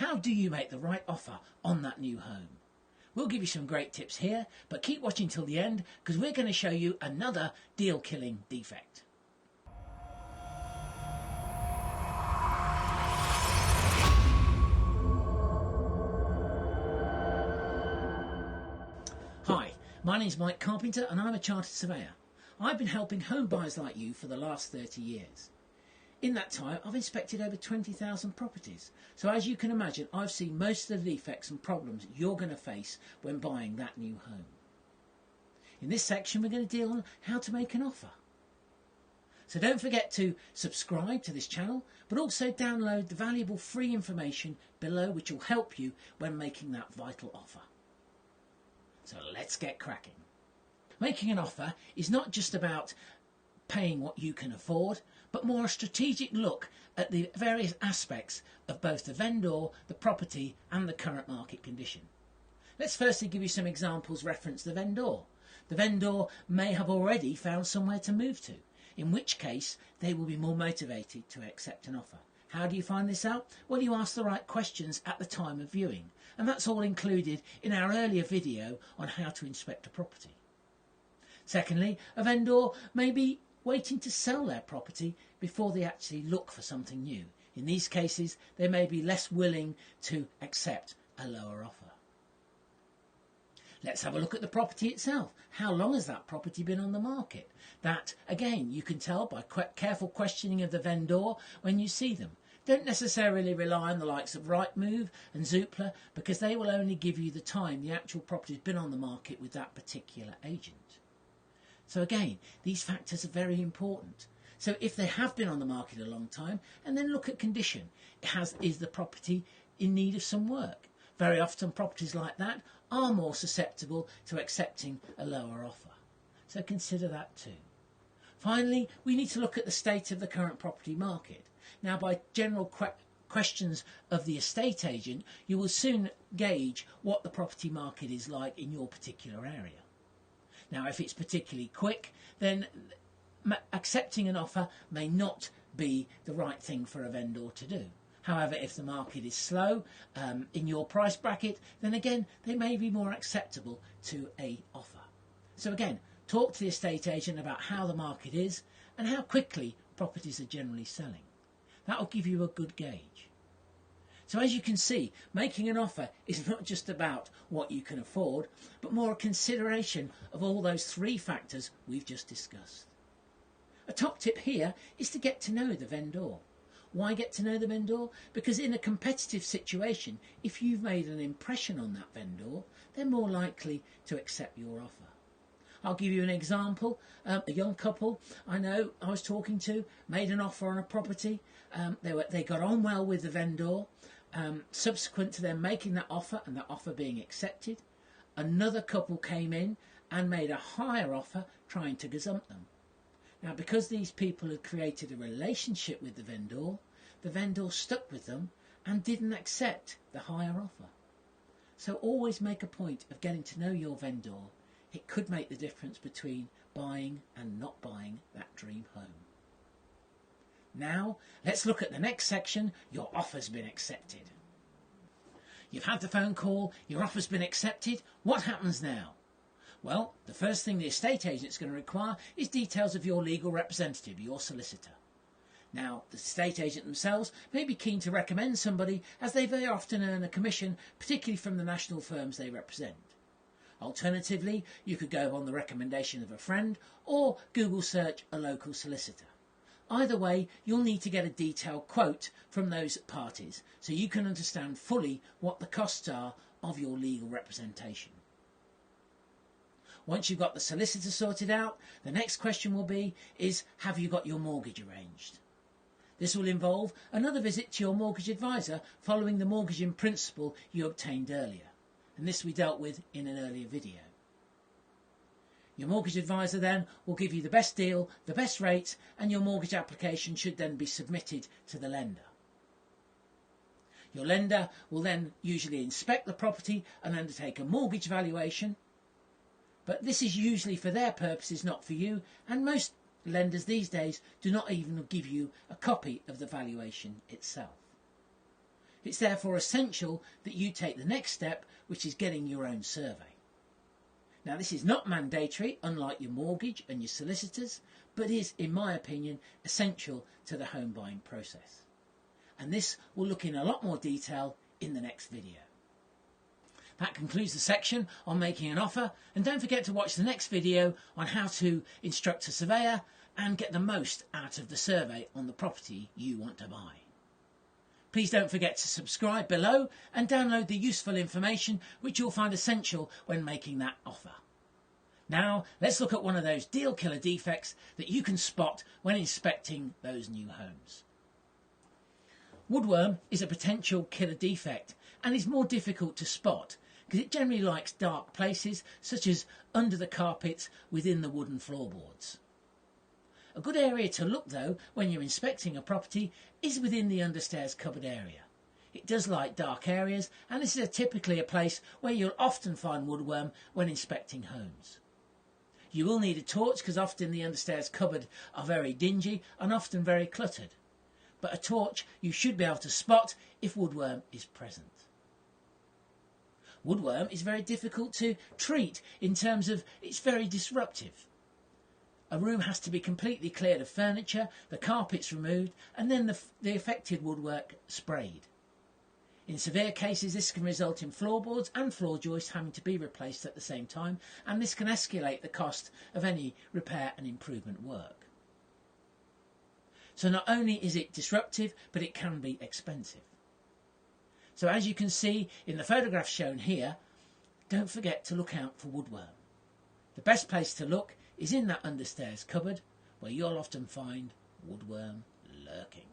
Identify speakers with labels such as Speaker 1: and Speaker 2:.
Speaker 1: how do you make the right offer on that new home? We'll give you some great tips here, but keep watching till the end because we're going to show you another deal-killing defect. Hi, my name's Mike Carpenter and I'm a chartered surveyor. I've been helping home buyers like you for the last 30 years. In that time, I've inspected over 20,000 properties. So as you can imagine, I've seen most of the defects and problems you're going to face when buying that new home. In this section, we're going to deal on how to make an offer. So don't forget to subscribe to this channel, but also download the valuable free information below which will help you when making that vital offer. So let's get cracking. Making an offer is not just about paying what you can afford, but more a strategic look at the various aspects of both the vendor, the property and the current market condition. Let's firstly give you some examples reference the vendor. The vendor may have already found somewhere to move to, in which case they will be more motivated to accept an offer. How do you find this out? Well, you ask the right questions at the time of viewing, and that's all included in our earlier video on how to inspect a property. Secondly, a vendor may be waiting to sell their property before they actually look for something new. In these cases, they may be less willing to accept a lower offer. Let's have a look at the property itself. How long has that property been on the market? That, again, you can tell by careful questioning of the vendor when you see them. Don't necessarily rely on the likes of Rightmove and Zoopla because they will only give you the time the actual property has been on the market with that particular agent. So again, these factors are very important. So if they have been on the market a long time, and then look at condition. Is the property in need of some work? Very often properties like that are more susceptible to accepting a lower offer. So consider that too. Finally, we need to look at the state of the current property market. Now, by general questions of the estate agent, you will soon gauge what the property market is like in your particular area. Now, if it's particularly quick, then accepting an offer may not be the right thing for a vendor to do. However, if the market is slow in your price bracket, then again, they may be more acceptable to an offer. So again, talk to the estate agent about how the market is and how quickly properties are generally selling. That will give you a good gauge. So as you can see, making an offer is not just about what you can afford, but more a consideration of all those three factors we've just discussed. A top tip here is to get to know the vendor. Why get to know the vendor? Because in a competitive situation, if you've made an impression on that vendor, they're more likely to accept your offer. I'll give you an example. A young couple I know I was talking to made an offer on a property. They got on well with the vendor. Subsequent to them making that offer and that offer being accepted, another couple came in and made a higher offer trying to gazump them. Now, because these people had created a relationship with the vendor stuck with them and didn't accept the higher offer. So always make a point of getting to know your vendor. It could make the difference between buying and not buying that dream home. Now, let's look at the next section. Your offer's been accepted. You've had the phone call, your offer's been accepted. What happens now? Well, the first thing the estate agent's going to require is details of your legal representative, your solicitor. Now, the estate agent themselves may be keen to recommend somebody as they very often earn a commission, particularly from the national firms they represent. Alternatively, you could go on the recommendation of a friend or Google search a local solicitor. Either way, you'll need to get a detailed quote from those parties so you can understand fully what the costs are of your legal representation. Once you've got the solicitor sorted out, the next question will be, have you got your mortgage arranged? This will involve another visit to your mortgage advisor following the mortgage in principle you obtained earlier. And this we dealt with in an earlier video. Your mortgage advisor then will give you the best deal, the best rates, and your mortgage application should then be submitted to the lender. Your lender will then usually inspect the property and undertake a mortgage valuation, but this is usually for their purposes, not for you, and most lenders these days do not even give you a copy of the valuation itself. It's therefore essential that you take the next step, which is getting your own survey. Now, this is not mandatory, unlike your mortgage and your solicitors, but is, in my opinion, essential to the home buying process. And this will look in a lot more detail in the next video. That concludes the section on making an offer, and don't forget to watch the next video on how to instruct a surveyor and get the most out of the survey on the property you want to buy. Please don't forget to subscribe below and download the useful information which you'll find essential when making that offer. Now, let's look at one of those deal killer defects that you can spot when inspecting those new homes. Woodworm is a potential killer defect and is more difficult to spot because it generally likes dark places such as under the carpets within the wooden floorboards. A good area to look though when you're inspecting a property is within the understairs cupboard area. It does like dark areas, and this is typically a place where you'll often find woodworm when inspecting homes. You will need a torch because often the understairs cupboard are very dingy and often very cluttered. But a torch you should be able to spot if woodworm is present. Woodworm is very difficult to treat in terms of it's very disruptive. A room has to be completely cleared of furniture, the carpets removed, and then the affected woodwork sprayed. In severe cases, this can result in floorboards and floor joists having to be replaced at the same time, and this can escalate the cost of any repair and improvement work. So not only is it disruptive, but it can be expensive. So as you can see in the photographs shown here, don't forget to look out for woodworm. The best place to look is in that understairs cupboard where you'll often find woodworm lurking.